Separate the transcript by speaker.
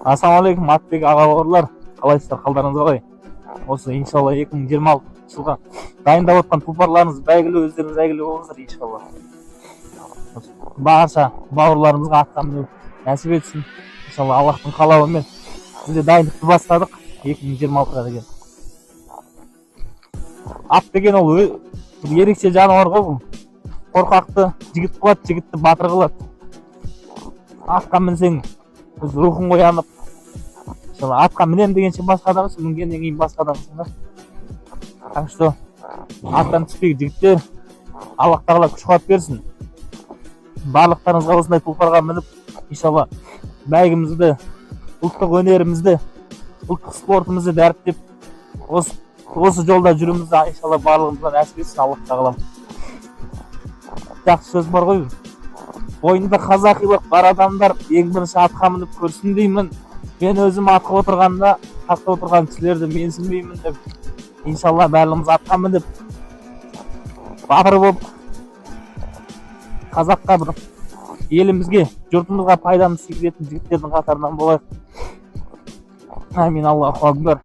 Speaker 1: Ассалаумағалейкум, Атбек аға бауырлар. Қалайсыздар, қалдарыңыз қалай? Осы иншалла 2026 жылға дайындап отқан тұлпарларыңыз бәйгілі, өздеріңіз әйгілі болыңыздар иншалла. Барша бауырларымызға атқа міну нәсіп етсін. Иншалла Аллахтың қалауымен біз де дайындықты бастадық 2026-ға деген. Ат деген ол ерекше жануар ғой бұл. Қорқақты жігіт қылады, жігітті батыр қылады. Атқа мінсең біз рухың оянып, атқа мінем дегенше басқа адамсың, мінгеннен кейін басқа адамсың да. Так что аттан түспейік жігіттер, Аллах тағала күш қуат берсін. Барлықтарыңызға осындай тұлпарға мініп, иншалла бәйгімізді, ұлттық өнерімізді, ұлттық спортымызды дәріптеп, осы жолда жүрімізді иншалла барлығымызға нәсіп етсін Аллах тағала. Жақсы сөз бар ғой. Бойында қазақилық бар адамдар ең бірінші атқа мініп көрсін деймін. Мен өзім атқа отырғанда, атқа отырған кісілерді менсінбеймін деп, иншалла бәріміз атқа мініп, батыр болып, қазаққа бір елімізге, жұртымызға пайдамыз тигізетін жігіттердің қатарынан болайық. Амин, Аллаху акбар.